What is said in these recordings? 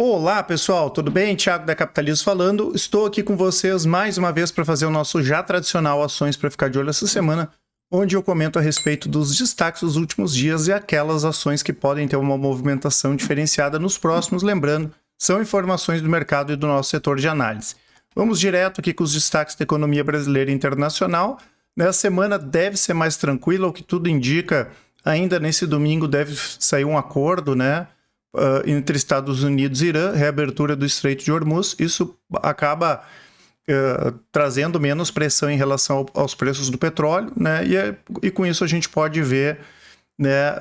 Olá pessoal, tudo bem? Thiago da Capitalismo falando. Estou aqui com vocês mais uma vez para fazer o nosso já tradicional Ações para ficar de olho essa semana, onde eu comento a respeito dos destaques dos últimos dias e aquelas ações que podem ter uma movimentação diferenciada nos próximos. Lembrando, são informações do mercado e do nosso setor de análise. Vamos direto aqui com os destaques da economia brasileira e internacional. Nessa semana deve ser mais tranquila, o que tudo indica. Ainda nesse domingo deve sair um acordo, né? Entre Estados Unidos e Irã, reabertura do Estreito de Hormuz. Isso acaba trazendo menos pressão em relação aos preços do petróleo, né? E com isso a gente pode ver, né,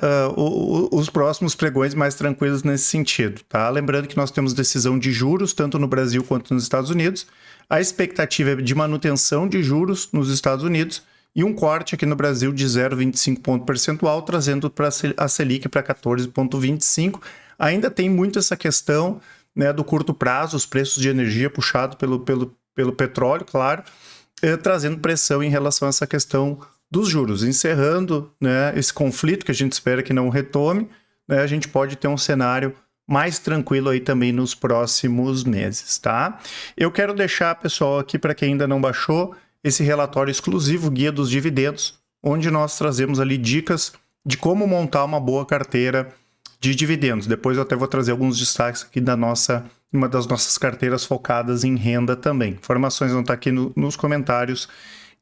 os próximos pregões mais tranquilos nesse sentido. Tá? Lembrando que nós temos decisão de juros, tanto no Brasil quanto nos Estados Unidos. A expectativa é de manutenção de juros nos Estados Unidos e um corte aqui no Brasil de 0,25 ponto percentual, trazendo a Selic para 14,25%. Ainda tem muito essa questão, né, do curto prazo, os preços de energia puxado pelo petróleo, claro, trazendo pressão em relação a essa questão dos juros. Encerrando, né, esse conflito que a gente espera que não retome, né, a gente pode ter um cenário mais tranquilo aí também nos próximos meses, tá? Eu quero deixar, pessoal, aqui para quem ainda não baixou, esse relatório exclusivo, Guia dos Dividendos, onde nós trazemos ali dicas de como montar uma boa carteira de dividendos. Depois eu até vou trazer alguns destaques aqui uma das nossas carteiras focadas em renda também. Informações vão estar aqui nos comentários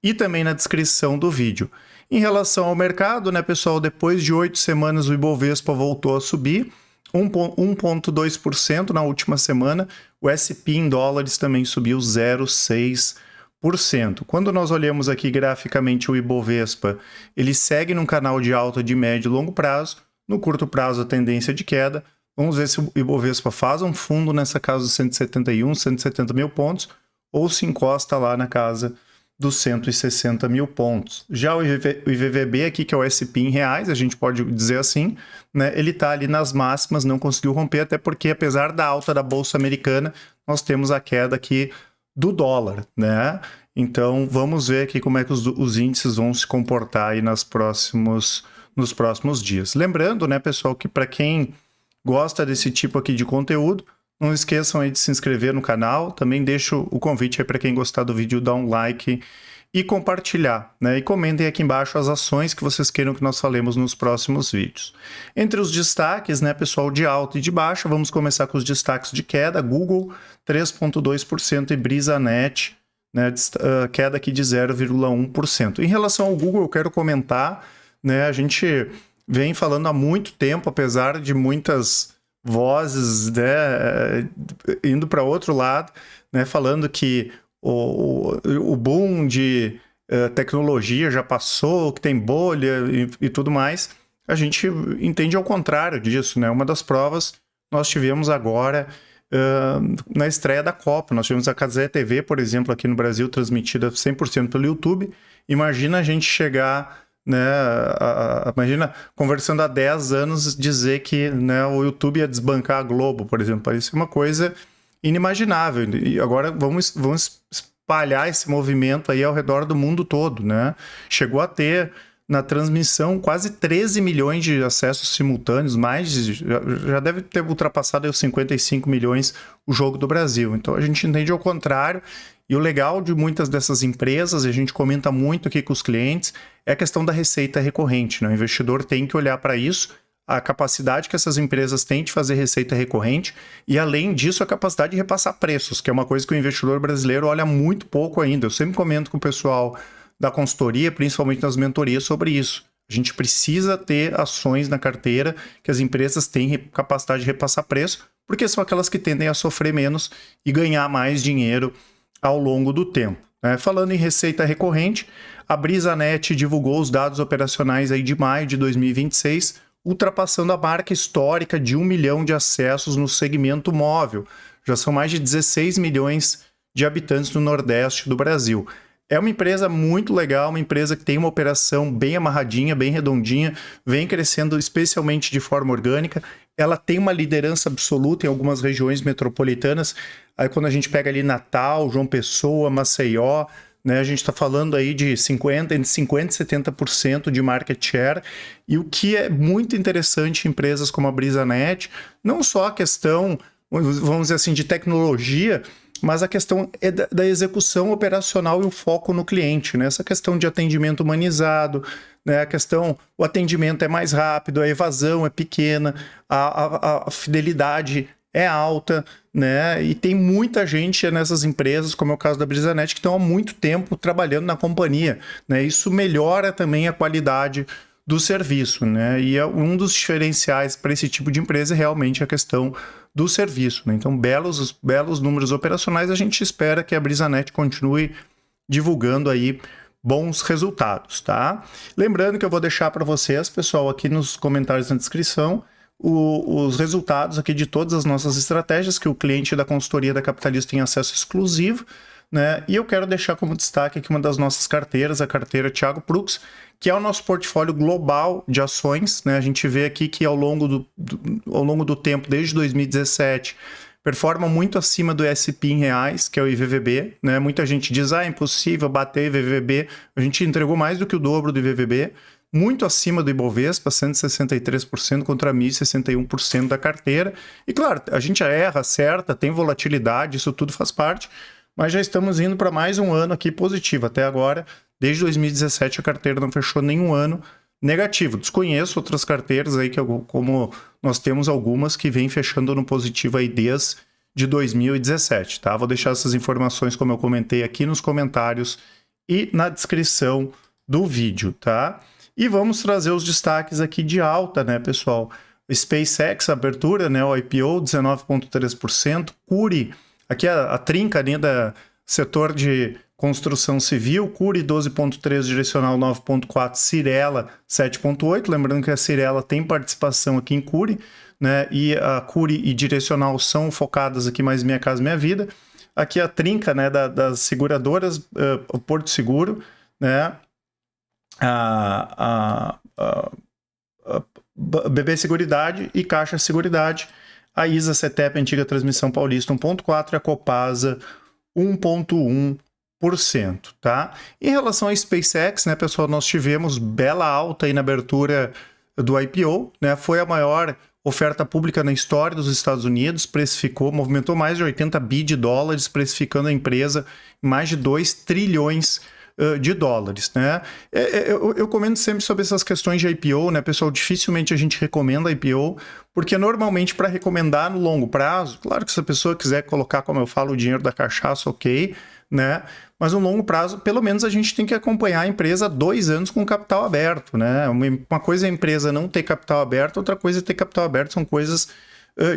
e também na descrição do vídeo. Em relação ao mercado, né, pessoal, depois de 8 semanas o Ibovespa voltou a subir, 1,2% na última semana. O S&P em dólares também subiu 0,6%. Quando nós olhamos aqui graficamente o Ibovespa, ele segue num canal de alta de médio e longo prazo. No curto prazo, a tendência de queda. Vamos ver se o Ibovespa faz um fundo nessa casa dos 171, 170 mil pontos, ou se encosta lá na casa dos 160 mil pontos. Já o IVVB aqui, que é o S&P em reais, a gente pode dizer assim, né, ele está ali nas máximas, não conseguiu romper, até porque, apesar da alta da Bolsa Americana, nós temos a queda aqui do dólar, né? Então, vamos ver aqui como é que os índices vão se comportar aí nos próximos dias. Lembrando, né, pessoal, que para quem gosta desse tipo aqui de conteúdo, não esqueçam aí de se inscrever no canal. Também deixo o convite aí para quem gostar do vídeo, dar um like e compartilhar, né? E comentem aqui embaixo as ações que vocês queiram que nós falemos nos próximos vídeos. Entre os destaques, né, pessoal, de alta e de baixa, vamos começar com os destaques de queda. Google, 3,2% e Brisanet, né, queda aqui de 0,1%. Em relação ao Google, eu quero comentar, né, a gente vem falando há muito tempo, apesar de muitas vozes, né, indo para outro lado, né, falando que o boom de tecnologia já passou, que tem bolha e tudo mais. A gente entende ao contrário disso, né? Uma das provas nós tivemos agora na estreia da Copa. Nós tivemos a Cazé TV, por exemplo, aqui no Brasil, transmitida 100% pelo YouTube. Imagina a gente chegar, né, imagina conversando há 10 anos dizer que, né, o YouTube ia desbancar a Globo, por exemplo. Isso é uma coisa inimaginável. E agora vamos espalhar esse movimento aí ao redor do mundo todo, né? Chegou a ter na transmissão quase 13 milhões de acessos simultâneos, já deve ter ultrapassado aí os 55 milhões o jogo do Brasil. Então a gente entende ao contrário. E o legal de muitas dessas empresas, e a gente comenta muito aqui com os clientes, é a questão da receita recorrente, né? O investidor tem que olhar para isso, a capacidade que essas empresas têm de fazer receita recorrente e, além disso, a capacidade de repassar preços, que é uma coisa que o investidor brasileiro olha muito pouco ainda. Eu sempre comento com o pessoal da consultoria, principalmente nas mentorias, sobre isso. A gente precisa ter ações na carteira que as empresas têm capacidade de repassar preço, porque são aquelas que tendem a sofrer menos e ganhar mais dinheiro ao longo do tempo, né? Falando em receita recorrente, a Brisanet divulgou os dados operacionais aí de maio de 2026, ultrapassando a marca histórica de 1 milhão de acessos no segmento móvel. Já são mais de 16 milhões de habitantes no Nordeste do Brasil. É uma empresa muito legal, uma empresa que tem uma operação bem amarradinha, bem redondinha, vem crescendo especialmente de forma orgânica. Ela tem uma liderança absoluta em algumas regiões metropolitanas. Aí quando a gente pega ali Natal, João Pessoa, Maceió, né, a gente está falando aí de entre 50% e 70% de market share. E o que é muito interessante em empresas como a Brisanet, não só a questão vamos dizer assim, de tecnologia, mas a questão é da execução operacional e o foco no cliente, né? Essa questão de atendimento humanizado, né? O atendimento é mais rápido, a evasão é pequena, a fidelidade é alta, né? E tem muita gente nessas empresas, como é o caso da BrisaNet, que estão há muito tempo trabalhando na companhia, né? Isso melhora também a qualidade do serviço, né? E um dos diferenciais para esse tipo de empresa é realmente a questão do serviço, né? Então, belos números operacionais, a gente espera que a BrisaNet continue divulgando aí bons resultados, tá? Lembrando que eu vou deixar para vocês, pessoal, aqui nos comentários na descrição, os resultados aqui de todas as nossas estratégias, que o cliente da consultoria da Capitalista tem acesso exclusivo, né? E eu quero deixar como destaque aqui uma das nossas carteiras, a carteira Thiago Prux, que é o nosso portfólio global de ações, né? A gente vê aqui que ao longo do tempo, desde 2017, performa muito acima do S&P em reais, que é o IVVB, né? Muita gente diz, é impossível bater IVVB. A gente entregou mais do que o dobro do IVVB, muito acima do Ibovespa, 163% contra 1.061% da carteira. E claro, a gente erra, acerta, tem volatilidade, isso tudo faz parte, mas já estamos indo para mais um ano aqui positivo. Até agora, desde 2017, a carteira não fechou nenhum ano negativo. Desconheço outras carteiras aí, como nós temos algumas que vêm fechando no positivo aí desde 2017, tá? Vou deixar essas informações, como eu comentei, aqui nos comentários e na descrição do vídeo, tá? E vamos trazer os destaques aqui de alta, né, pessoal? SpaceX, abertura, né, o IPO, 19,3%. Cury, aqui a trinca, né, da setor de construção civil, Cury 12,3, direcional 9,4, Cyrela 7,8. Lembrando que a Cyrela tem participação aqui em Cury, né? E a Cury e direcional são focadas aqui mais Minha Casa Minha Vida. Aqui a trinca, né, das seguradoras, o Porto Seguro, né? A BB Seguridade e Caixa Seguridade. A ISA CETEP, antiga Transmissão Paulista, 1,4, e a Copasa 1,1%, tá? Em relação à SpaceX, né, pessoal, nós tivemos bela alta aí na abertura do IPO, né? Foi a maior oferta pública na história dos Estados Unidos, movimentou mais de 80 bi de dólares, precificando a empresa em mais de 2 trilhões de dólares, né? Eu comento sempre sobre essas questões de IPO, né, pessoal? Dificilmente a gente recomenda IPO, porque normalmente para recomendar no longo prazo, claro que se a pessoa quiser colocar, como eu falo, o dinheiro da cachaça, ok, né? Mas no longo prazo, pelo menos a gente tem que acompanhar a empresa há 2 anos com capital aberto, né? Uma coisa é a empresa não ter capital aberto, outra coisa é ter capital aberto, são coisas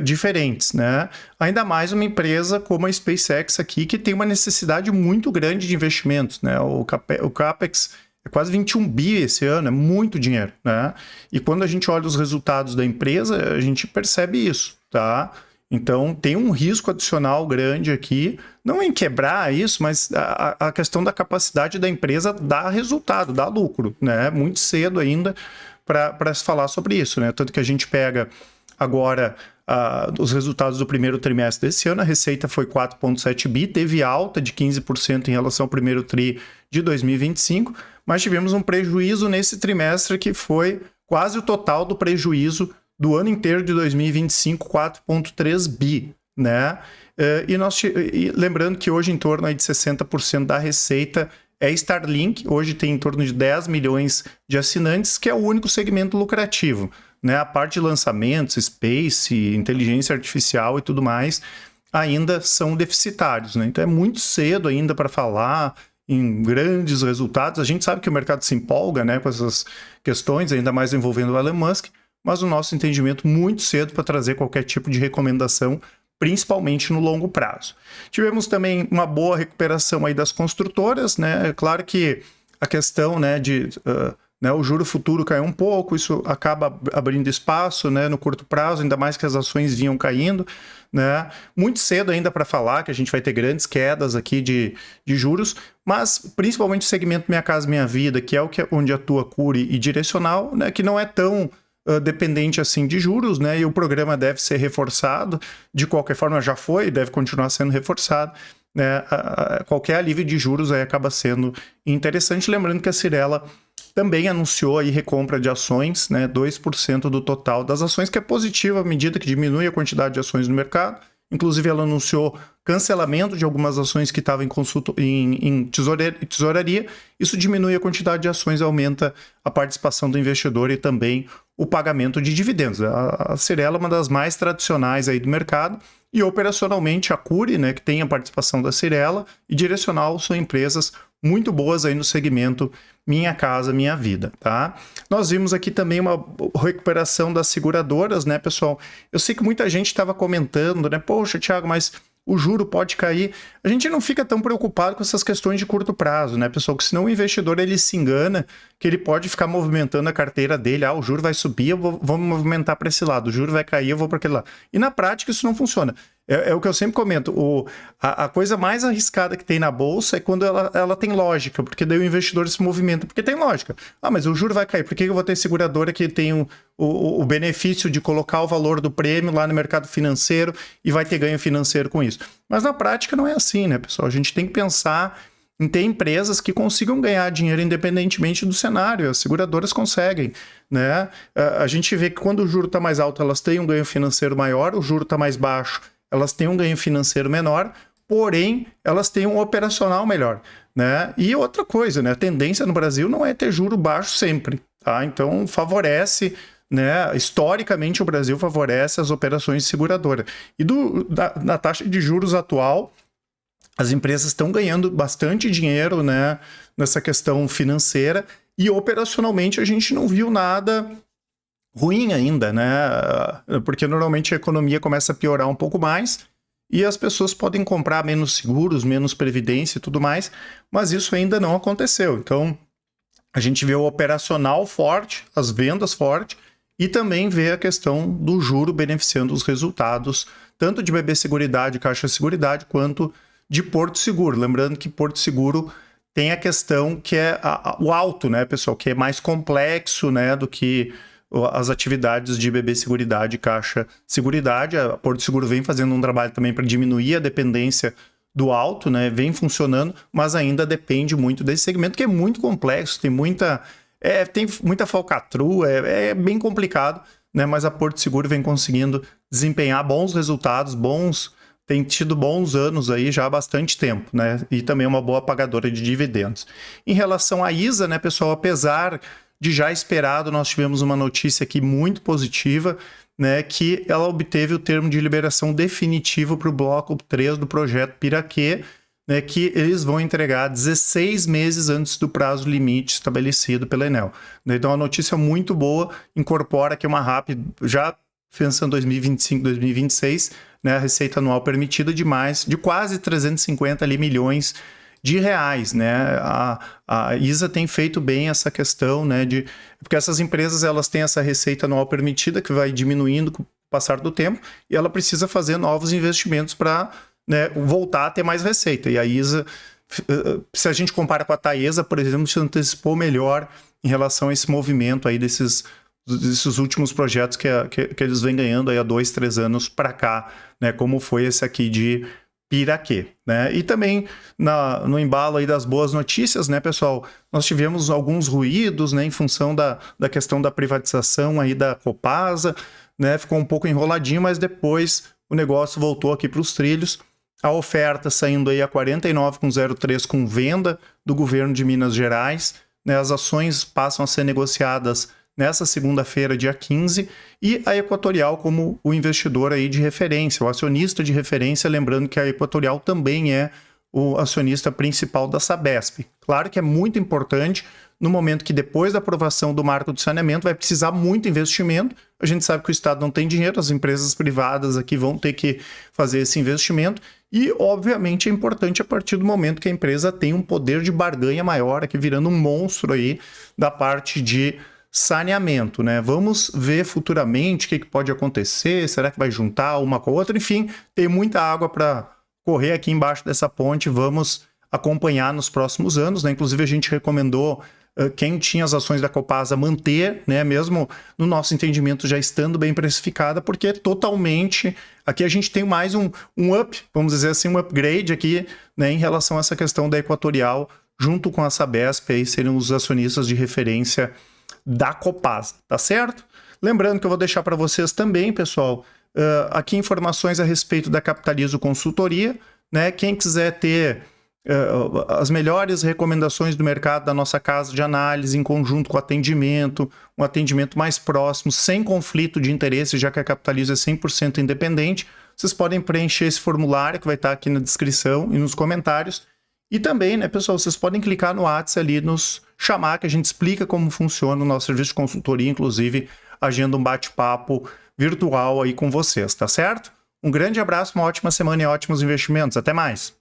diferentes, né? Ainda mais uma empresa como a SpaceX aqui, que tem uma necessidade muito grande de investimentos, né? O CAPEX é quase 21 bi esse ano, é muito dinheiro, né? E quando a gente olha os resultados da empresa, a gente percebe isso, tá? Então, tem um risco adicional grande aqui, não em quebrar isso, mas a questão da capacidade da empresa dar resultado, dar lucro, né? Muito cedo ainda para se falar sobre isso, né? Tanto que a gente pega agora os resultados do primeiro trimestre desse ano, a receita foi 4,7 bi, teve alta de 15% em relação ao primeiro tri de 2025, mas tivemos um prejuízo nesse trimestre que foi quase o total do prejuízo do ano inteiro de 2025, 4,3 bi, né? E lembrando que hoje em torno aí de 60% da receita é Starlink, hoje tem em torno de 10 milhões de assinantes, que é o único segmento lucrativo, né? A parte de lançamentos, space, inteligência artificial e tudo mais ainda são deficitários, né? Então é muito cedo ainda para falar em grandes resultados. A gente sabe que o mercado se empolga, né, com essas questões, ainda mais envolvendo o Elon Musk, mas o nosso entendimento muito cedo para trazer qualquer tipo de recomendação, principalmente no longo prazo. Tivemos também uma boa recuperação aí das construtoras, né? É claro que a questão, né, né, o juro futuro caiu um pouco, isso acaba abrindo espaço, né, no curto prazo, ainda mais que as ações vinham caindo, né? Muito cedo ainda para falar que a gente vai ter grandes quedas aqui de juros, mas principalmente o segmento Minha Casa Minha Vida, que é onde atua Cury e Direcional, né, que não é tão dependente assim de juros, né? E o programa deve ser reforçado, de qualquer forma já foi, deve continuar sendo reforçado, né? Qualquer alívio de juros aí acaba sendo interessante, lembrando que a Cyrela também anunciou aí recompra de ações, né? 2% do total das ações, que é positivo à medida que diminui a quantidade de ações no mercado inclusive ela anunciou cancelamento de algumas ações que estavam em tesouraria. Isso diminui a quantidade de ações, aumenta a participação do investidor e também o pagamento de dividendos. A Cyrela é uma das mais tradicionais aí do mercado e operacionalmente a Cury, né, que tem a participação da Cyrela, e Direcional são empresas muito boas aí no segmento Minha Casa Minha Vida, tá? Nós vimos aqui também uma recuperação das seguradoras, né, pessoal? Eu sei que muita gente estava comentando, né? Poxa, Thiago, mas o juro pode cair. A gente não fica tão preocupado com essas questões de curto prazo, né, pessoal? Que senão o investidor ele se engana que ele pode ficar movimentando a carteira dele. O juro vai subir, vou me movimentar para esse lado. O juro vai cair, eu vou para aquele lado. E na prática isso não funciona. É o que eu sempre comento. A coisa mais arriscada que tem na bolsa é quando ela tem lógica, porque daí o investidor se movimenta, porque tem lógica. Mas o juro vai cair, por que eu vou ter seguradora que tem o benefício de colocar o valor do prêmio lá no mercado financeiro e vai ter ganho financeiro com isso? Mas na prática não é assim, né, pessoal? A gente tem que pensar em ter empresas que consigam ganhar dinheiro independentemente do cenário. As seguradoras conseguem, né? A gente vê que quando o juro está mais alto, elas têm um ganho financeiro maior, o juro está mais baixo, elas têm um ganho financeiro menor, porém, elas têm um operacional melhor, né? E outra coisa, né? A tendência no Brasil não é ter juro baixo sempre, tá? Então, favorece, né? Historicamente, o Brasil favorece as operações de seguradora. E na taxa de juros atual, as empresas estão ganhando bastante dinheiro, né? Nessa questão financeira, e operacionalmente a gente não viu nada ruim ainda, né? Porque normalmente a economia começa a piorar um pouco mais e as pessoas podem comprar menos seguros, menos previdência e tudo mais, mas isso ainda não aconteceu. Então, a gente vê o operacional forte, as vendas fortes e também vê a questão do juro beneficiando os resultados, tanto de BB Seguridade, Caixa Seguridade, quanto de Porto Seguro. Lembrando que Porto Seguro tem a questão que é o alto, né, pessoal? Que é mais complexo, né, do que as atividades de BB Seguridade e Caixa Seguridade. A Porto Seguro vem fazendo um trabalho também para diminuir a dependência do alto, né? Vem funcionando, mas ainda depende muito desse segmento, que é muito complexo, tem muita falcatrua, é bem complicado, né? Mas a Porto Seguro vem conseguindo desempenhar bons resultados, tem tido bons anos aí já há bastante tempo, né? E também é uma boa pagadora de dividendos. Em relação à ISA, né, pessoal, apesar de já esperado, nós tivemos uma notícia aqui muito positiva, né, que ela obteve o termo de liberação definitivo para o bloco 3 do projeto Piraquê, né, que eles vão entregar 16 meses antes do prazo limite estabelecido pela Enel. Então, uma notícia muito boa, incorpora aqui uma RAP, já pensando em 2025, 2026, né, a receita anual permitida de quase 350 milhões de reais, né? A ISA tem feito bem essa questão, né? Porque essas empresas elas têm essa receita anual permitida que vai diminuindo com o passar do tempo e ela precisa fazer novos investimentos para, né, voltar a ter mais receita. E a ISA, se a gente compara com a Taesa, por exemplo, se antecipou melhor em relação a esse movimento aí desses últimos projetos que eles vêm ganhando aí há 2-3 anos para cá, né? Como foi esse aqui de Piraquê, né? E também no embalo aí das boas notícias, né, pessoal, nós tivemos alguns ruídos, né, em função da questão da privatização aí da Copasa, né? Ficou um pouco enroladinho, mas depois o negócio voltou aqui para os trilhos. A oferta saindo aí a 49,03 com venda do governo de Minas Gerais, né? As ações passam a ser negociadas nessa segunda-feira, dia 15, e a Equatorial como o investidor aí de referência, o acionista de referência, lembrando que a Equatorial também é o acionista principal da Sabesp. Claro que é muito importante no momento que depois da aprovação do marco do saneamento vai precisar muito investimento, a gente sabe que o Estado não tem dinheiro, as empresas privadas aqui vão ter que fazer esse investimento e, obviamente, é importante a partir do momento que a empresa tem um poder de barganha maior, aqui virando um monstro aí da parte de saneamento, né? Vamos ver futuramente o que pode acontecer, será que vai juntar uma com a outra? Enfim, tem muita água para correr aqui embaixo dessa ponte, vamos acompanhar nos próximos anos, né? Inclusive a gente recomendou quem tinha as ações da Copasa manter, né? Mesmo no nosso entendimento já estando bem precificada, porque totalmente, aqui a gente tem mais um up, vamos dizer assim, um upgrade aqui, né? Em relação a essa questão da Equatorial, junto com a Sabesp, aí seriam os acionistas de referência da Copasa, tá certo? Lembrando que eu vou deixar para vocês também, pessoal, Aqui informações a respeito da Capitalizo Consultoria, né? Quem quiser ter as melhores recomendações do mercado da nossa casa de análise em conjunto com atendimento, um atendimento mais próximo, sem conflito de interesse, já que a Capitalizo é 100% independente, vocês podem preencher esse formulário que vai estar aqui na descrição e nos comentários. E também, né, pessoal, vocês podem clicar no WhatsApp ali, nos chamar, que a gente explica como funciona o nosso serviço de consultoria, inclusive agenda um bate-papo virtual aí com vocês, tá certo? Um grande abraço, uma ótima semana e ótimos investimentos. Até mais!